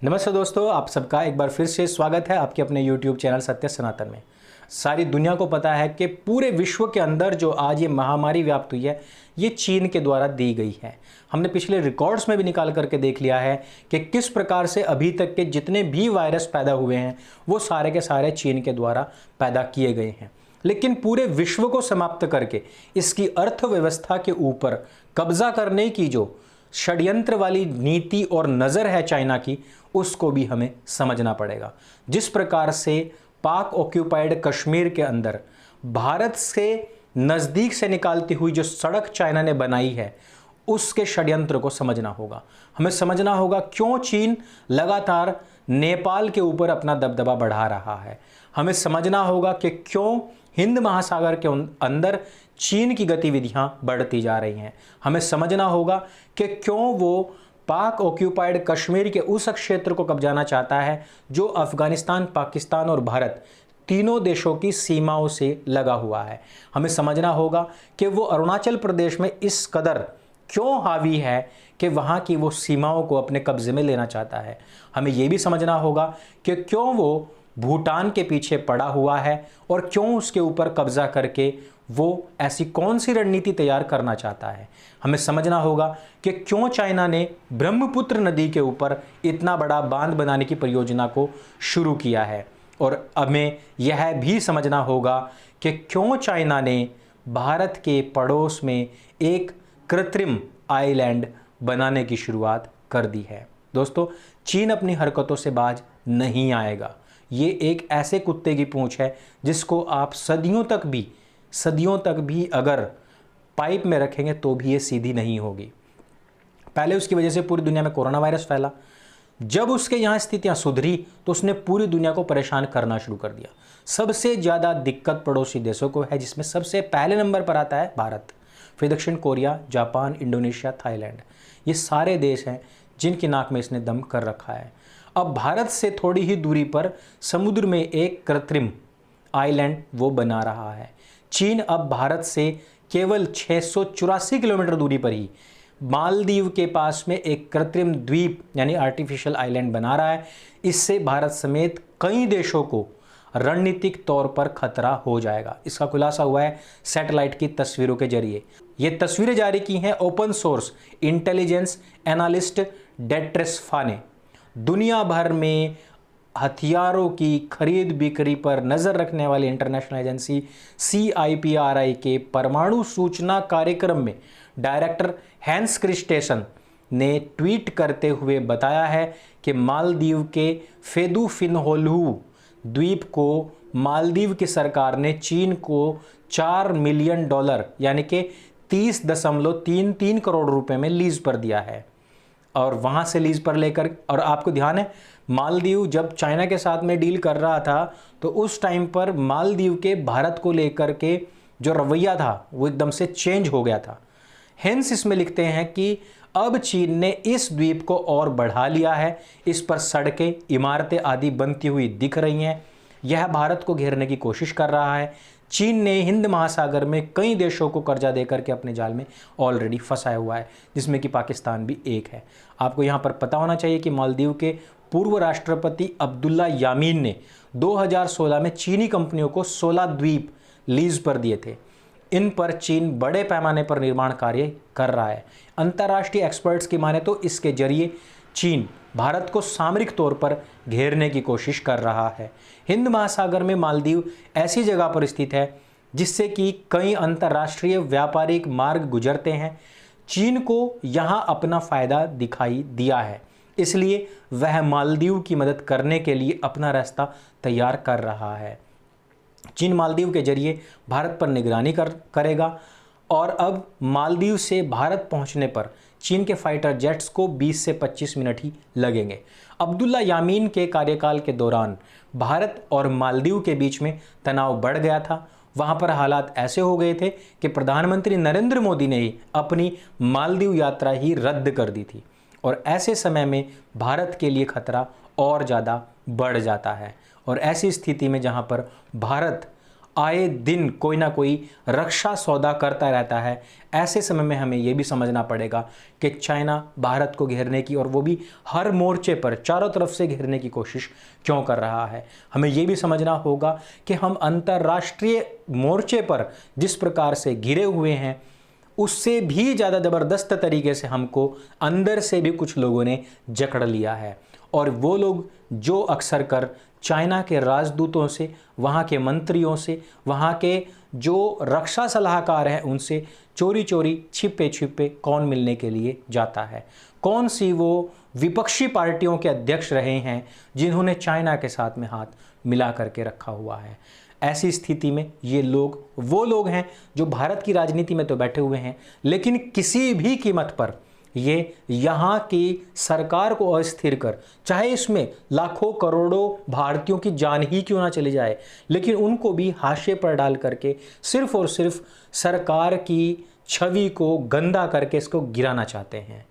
नमस्ते दोस्तों, आप सबका एक बार फिर से स्वागत है आपके अपने YouTube चैनल सत्य सनातन में। सारी दुनिया को पता है कि पूरे विश्व के अंदर जो आज ये महामारी व्याप्त हुई है, ये चीन के द्वारा दी गई है। हमने पिछले रिकॉर्ड्स में भी निकाल करके देख लिया है कि किस प्रकार से अभी तक के जितने भी वायरस पैदा हुए हैं वो सारे के सारे चीन के द्वारा पैदा किए गए हैं। लेकिन पूरे विश्व को समाप्त करके इसकी अर्थव्यवस्था के ऊपर कब्जा करने की जो षड्यंत्र वाली नीति और नज़र है चाइना की, उसको भी हमें समझना पड़ेगा। जिस प्रकार से पाक ऑक्यूपाइड कश्मीर के अंदर भारत से नज़दीक से निकालती हुई जो सड़क चाइना ने बनाई है, उसके षड्यंत्र को समझना होगा। हमें समझना होगा क्यों चीन लगातार नेपाल के ऊपर अपना दबदबा बढ़ा रहा है। हमें समझना होगा कि क्यों हिंद महासागर के अंदर चीन की गतिविधियां बढ़ती जा रही हैं। हमें समझना होगा कि क्यों वो पाक ऑक्यूपाइड कश्मीर के उस क्षेत्र को कब्जाना चाहता है जो अफगानिस्तान, पाकिस्तान और भारत तीनों देशों की सीमाओं से लगा हुआ है। हमें समझना होगा कि वो अरुणाचल प्रदेश में इस कदर क्यों हावी है कि वहाँ की वो सीमाओं को अपने कब्जे में लेना चाहता है। हमें ये भी समझना होगा कि क्यों वो भूटान के पीछे पड़ा हुआ है और क्यों उसके ऊपर कब्जा करके वो ऐसी कौन सी रणनीति तैयार करना चाहता है। हमें समझना होगा कि क्यों चाइना ने ब्रह्मपुत्र नदी के ऊपर इतना बड़ा बांध बनाने की परियोजना को शुरू किया है। और हमें यह भी समझना होगा कि क्यों चाइना ने भारत के पड़ोस में एक कृत्रिम आइलैंड बनाने की शुरुआत कर दी है। दोस्तों, चीन अपनी हरकतों से बाज नहीं आएगा। ये एक ऐसे कुत्ते की पूंछ है जिसको आप सदियों तक भी अगर पाइप में रखेंगे तो भी ये सीधी नहीं होगी। पहले उसकी वजह से पूरी दुनिया में कोरोना वायरस फैला। जब उसके यहाँ स्थितियाँ सुधरी तो उसने पूरी दुनिया को परेशान करना शुरू कर दिया। सबसे ज़्यादा दिक्कत पड़ोसी देशों को है, जिसमें सबसे पहले नंबर पर आता है भारत, फिर दक्षिण कोरिया, जापान, इंडोनेशिया, थाईलैंड। ये सारे देश हैं जिनकी नाक में इसने दम कर रखा है। अब भारत से थोड़ी ही दूरी पर समुद्र में एक कृत्रिम आइलैंड वो बना रहा है। चीन अब भारत से केवल 684 किलोमीटर दूरी पर ही मालदीव के पास में एक कृत्रिम द्वीप यानी आर्टिफिशियल आइलैंड बना रहा है। इससे भारत समेत कई देशों को रणनीतिक तौर पर खतरा हो जाएगा। इसका खुलासा हुआ है सैटेलाइट की तस्वीरों के जरिए। ये तस्वीरें जारी की हैं ओपन सोर्स इंटेलिजेंस एनालिस्ट डेट्रेसफा ने। दुनिया भर में हथियारों की खरीद बिक्री पर नज़र रखने वाली इंटरनेशनल एजेंसी CIPRI के परमाणु सूचना कार्यक्रम में डायरेक्टर हैंस क्रिस्टेसन ने ट्वीट करते हुए बताया है कि मालदीव के फेदुफिनहोलू द्वीप को मालदीव की सरकार ने चीन को $4 मिलियन यानी कि 30.33 करोड़ रुपए में लीज पर दिया है। और वहाँ से लीज पर लेकर, और आपको ध्यान है मालदीव जब चाइना के साथ में डील कर रहा था तो उस टाइम पर मालदीव के भारत को लेकर के जो रवैया था वो एकदम से चेंज हो गया था। हेंस इसमें लिखते हैं कि अब चीन ने इस द्वीप को और बढ़ा लिया है। इस पर सड़कें, इमारतें आदि बनती हुई दिख रही हैं। यह भारत को घेरने की कोशिश कर रहा है। चीन ने हिंद महासागर में कई देशों को कर्जा देकर के अपने जाल में ऑलरेडी फंसाया हुआ है, जिसमें कि पाकिस्तान भी एक है। आपको यहाँ पर पता होना चाहिए कि मालदीव के पूर्व राष्ट्रपति अब्दुल्ला यामीन ने 2016 में चीनी कंपनियों को 16 द्वीप लीज पर दिए थे। इन पर चीन बड़े पैमाने पर निर्माण कार्य कर रहा है। अंतर्राष्ट्रीय एक्सपर्ट्स की माने तो इसके जरिए चीन भारत को सामरिक तौर पर घेरने की कोशिश कर रहा है। हिंद महासागर में मालदीव ऐसी जगह पर स्थित है जिससे कि कई अंतर्राष्ट्रीय व्यापारिक मार्ग गुजरते हैं। चीन को यहां अपना फायदा दिखाई दिया है, इसलिए वह मालदीव की मदद करने के लिए अपना रास्ता तैयार कर रहा है। चीन मालदीव के जरिए भारत पर निगरानी करेगा और अब मालदीव से भारत पहुंचने पर चीन के फाइटर जेट्स को 20 से 25 मिनट ही लगेंगे। अब्दुल्ला यामीन के कार्यकाल के दौरान भारत और मालदीव के बीच में तनाव बढ़ गया था। वहां पर हालात ऐसे हो गए थे कि प्रधानमंत्री नरेंद्र मोदी ने ही अपनी मालदीव यात्रा ही रद्द कर दी थी। और ऐसे समय में भारत के लिए खतरा और ज़्यादा बढ़ जाता है। और ऐसी स्थिति में जहां पर भारत आए दिन कोई ना कोई रक्षा सौदा करता रहता है। ऐसे समय में हमें यह भी समझना पड़ेगा कि चाइना भारत को घेरने की, और वो भी हर मोर्चे पर चारों तरफ से घेरने की कोशिश क्यों कर रहा है। हमें यह भी समझना होगा कि हम अंतर्राष्ट्रीय मोर्चे पर जिस प्रकार से घिरे हुए हैं, उससे भी ज़्यादा ज़बरदस्त तरीके से हमको अंदर से भी कुछ लोगों ने जकड़ लिया है। और वो लोग जो अक्सर कर चाइना के राजदूतों से, वहाँ के मंत्रियों से, वहाँ के जो रक्षा सलाहकार हैं उनसे चोरी चोरी छिपे छिपे कौन मिलने के लिए जाता है। कौन सी वो विपक्षी पार्टियों के अध्यक्ष रहे हैं जिन्होंने चाइना के साथ में हाथ मिला करके रखा हुआ है। ऐसी स्थिति में ये लोग वो लोग हैं जो भारत की राजनीति में तो बैठे हुए हैं, लेकिन किसी भी कीमत पर ये यहाँ की सरकार को अस्थिर कर, चाहे इसमें लाखों करोड़ों भारतीयों की जान ही क्यों ना चली जाए, लेकिन उनको भी हाशिए पर डाल करके सिर्फ और सिर्फ सरकार की छवि को गंदा करके इसको गिराना चाहते हैं।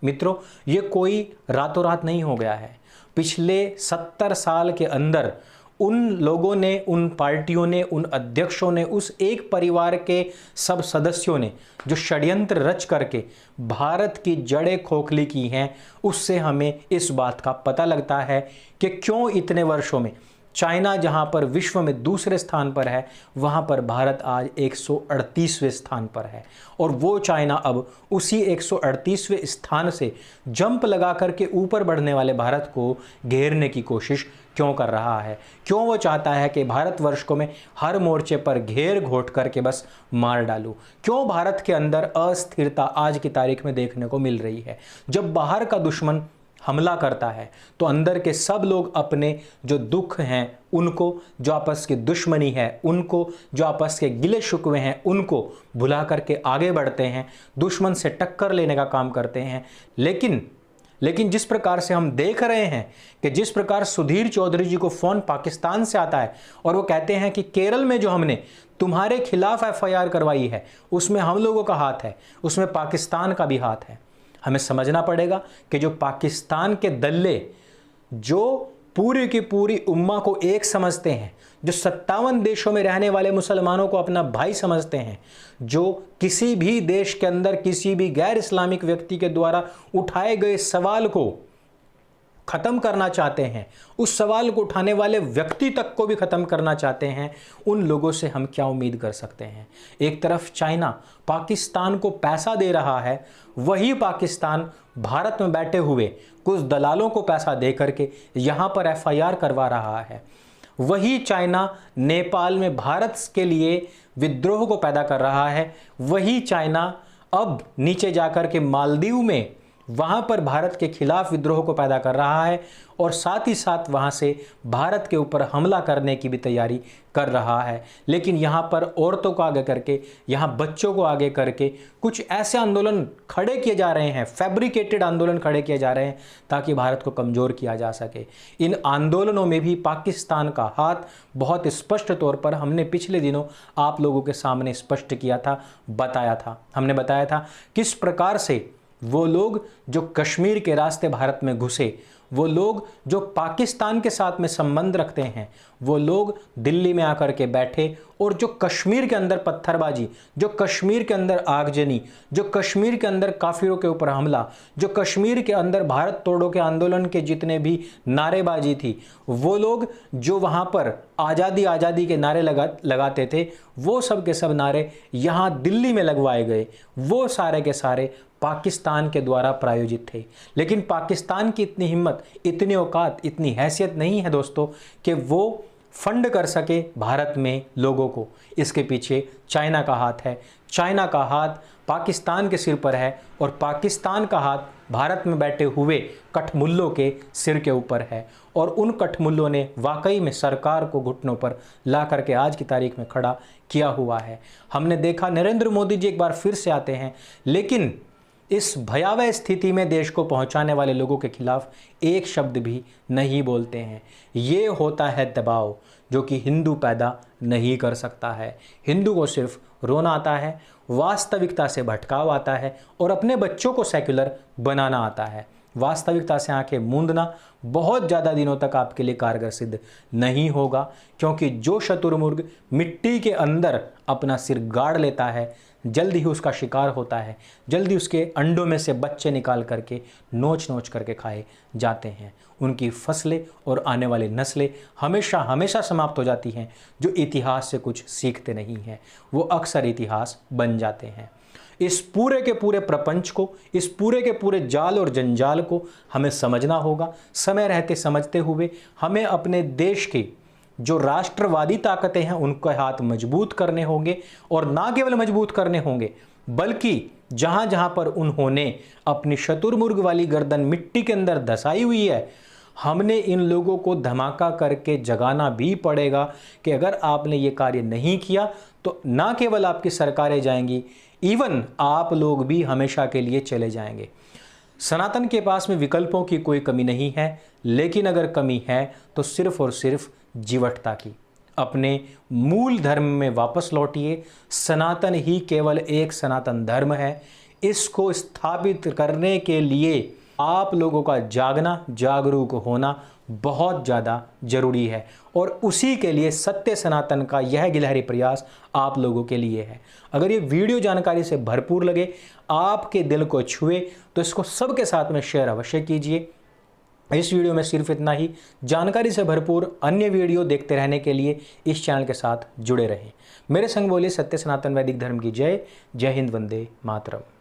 मित्रों, ये कोई रातों रात नहीं हो गया है। पिछले 70 साल के अंदर उन लोगों ने, उन पार्टियों ने, उन अध्यक्षों ने, उस एक परिवार के सब सदस्यों ने जो षड्यंत्र रच करके भारत की जड़ें खोखली की हैं, उससे हमें इस बात का पता लगता है कि क्यों इतने वर्षों में चाइना जहां पर विश्व में दूसरे स्थान पर है, वहां पर भारत आज 138वें स्थान पर है। और वो चाइना अब उसी 138वें स्थान से जंप लगा करके ऊपर बढ़ने वाले भारत को घेरने की कोशिश क्यों कर रहा है। क्यों वो चाहता है कि भारतवर्ष को मैं हर मोर्चे पर घेर घोट करके बस मार डालूं। क्यों भारत के अंदर अस्थिरता आज की तारीख में देखने को मिल रही है। जब बाहर का दुश्मन हमला करता है तो अंदर के सब लोग अपने जो दुख हैं उनको, जो आपस की दुश्मनी है उनको, जो आपस के गिले शिकवे हैं उनको भुला करके आगे बढ़ते हैं, दुश्मन से टक्कर लेने का काम करते हैं। लेकिन जिस प्रकार से हम देख रहे हैं कि जिस प्रकार सुधीर चौधरी जी को फ़ोन पाकिस्तान से आता है और वो कहते हैं कि केरल में जो हमने तुम्हारे खिलाफ एफआईआर करवाई है उसमें हम लोगों का हाथ है, उसमें पाकिस्तान का भी हाथ है। हमें समझना पड़ेगा कि जो पाकिस्तान के दल्ले जो पूरी की पूरी उम्मा को एक समझते हैं, जो 57 देशों में रहने वाले मुसलमानों को अपना भाई समझते हैं, जो किसी भी देश के अंदर किसी भी गैर इस्लामिक व्यक्ति के द्वारा उठाए गए सवाल को ख़त्म करना चाहते हैं, उस सवाल को उठाने वाले व्यक्ति तक को भी ख़त्म करना चाहते हैं, उन लोगों से हम क्या उम्मीद कर सकते हैं। एक तरफ चाइना पाकिस्तान को पैसा दे रहा है, वही पाकिस्तान भारत में बैठे हुए कुछ दलालों को पैसा दे करके यहाँ पर एफआईआर करवा रहा है। वही चाइना नेपाल में भारत के लिए विद्रोह को पैदा कर रहा है। वही चाइना अब नीचे जाकर के मालदीव में वहाँ पर भारत के खिलाफ विद्रोह को पैदा कर रहा है और साथ ही साथ वहाँ से भारत के ऊपर हमला करने की भी तैयारी कर रहा है। लेकिन यहाँ पर औरतों को आगे करके, यहाँ बच्चों को आगे करके कुछ ऐसे आंदोलन खड़े किए जा रहे हैं, फैब्रिकेटेड आंदोलन खड़े किए जा रहे हैं ताकि भारत को कमज़ोर किया जा सके। इन आंदोलनों में भी पाकिस्तान का हाथ बहुत स्पष्ट तौर पर हमने पिछले दिनों आप लोगों के सामने स्पष्ट किया था, बताया था। हमने बताया था किस प्रकार से वो लोग जो कश्मीर के रास्ते भारत में घुसे, वो लोग जो पाकिस्तान के साथ में संबंध रखते हैं, वो लोग दिल्ली में आकर के बैठे और जो कश्मीर के अंदर पत्थरबाजी, जो कश्मीर के अंदर आगजनी, जो कश्मीर के अंदर काफिरों के ऊपर हमला, जो कश्मीर के अंदर भारत तोड़ो के आंदोलन के जितने भी नारेबाजी थी, वो लोग जो वहाँ पर आज़ादी आज़ादी के नारे लगाते थे, वो सब के सब नारे यहाँ दिल्ली में लगवाए गए। वो सारे के सारे पाकिस्तान के द्वारा प्रायोजित थे। लेकिन पाकिस्तान की इतनी हिम्मत, इतनी औकात, इतनी हैसियत नहीं है दोस्तों कि वो फंड कर सके भारत में लोगों को। इसके पीछे चाइना का हाथ है। चाइना का हाथ पाकिस्तान के सिर पर है और पाकिस्तान का हाथ भारत में बैठे हुए कठमुल्लों के सिर के ऊपर है। और उन कठमुल्लों ने वाकई में सरकार को घुटनों पर ला करके आज की तारीख में खड़ा किया हुआ है। हमने देखा नरेंद्र मोदी जी एक बार फिर से आते हैं, लेकिन इस भयावह स्थिति में देश को पहुंचाने वाले लोगों के खिलाफ एक शब्द भी नहीं बोलते हैं। ये होता है दबाव जो कि हिंदू पैदा नहीं कर सकता है। हिंदू को सिर्फ रोना आता है, वास्तविकता से भटकाव आता है और अपने बच्चों को सेक्युलर बनाना आता है। वास्तविकता से आंखें मूंदना बहुत ज़्यादा दिनों तक आपके लिए कारगर सिद्ध नहीं होगा, क्योंकि जो शतुरमुर्ग मिट्टी के अंदर अपना सिर गाड़ लेता है जल्द ही उसका शिकार होता है, जल्दी उसके अंडों में से बच्चे निकाल करके नोच नोच करके खाए जाते हैं। उनकी फसलें और आने वाली नस्लें हमेशा हमेशा समाप्त हो जाती हैं। जो इतिहास से कुछ सीखते नहीं हैं वो अक्सर इतिहास बन जाते हैं। इस पूरे के पूरे प्रपंच को, इस पूरे के पूरे जाल और जंजाल को हमें समझना होगा। समय रहते समझते हुए हमें अपने देश की जो राष्ट्रवादी ताकतें हैं उनके हाथ मजबूत करने होंगे, और ना केवल मजबूत करने होंगे बल्कि जहां जहां पर उन्होंने अपनी शतुरमुर्ग वाली गर्दन मिट्टी के अंदर धसाई हुई है, हमने इन लोगों को धमाका करके जगाना भी पड़ेगा कि अगर आपने ये कार्य नहीं किया तो ना केवल आपकी सरकारें जाएंगी, इवन आप लोग भी हमेशा के लिए चले जाएंगे। सनातन के पास में विकल्पों की कोई कमी नहीं है, लेकिन अगर कमी है तो सिर्फ और सिर्फ जीवटता की। अपने मूल धर्म में वापस लौटिए। सनातन ही केवल एक सनातन धर्म है। इसको स्थापित करने के लिए आप लोगों का जागना, जागरूक होना बहुत ज़्यादा जरूरी है, और उसी के लिए सत्य सनातन का यह गिलहरी प्रयास आप लोगों के लिए है। अगर ये वीडियो जानकारी से भरपूर लगे, आपके दिल को छुए, तो इसको सबके साथ में शेयर अवश्य कीजिए। इस वीडियो में सिर्फ इतना ही। जानकारी से भरपूर अन्य वीडियो देखते रहने के लिए इस चैनल के साथ जुड़े रहें। मेरे संग बोलिए सत्य सनातन वैदिक धर्म की जय। जय हिंद, वंदे मातरम।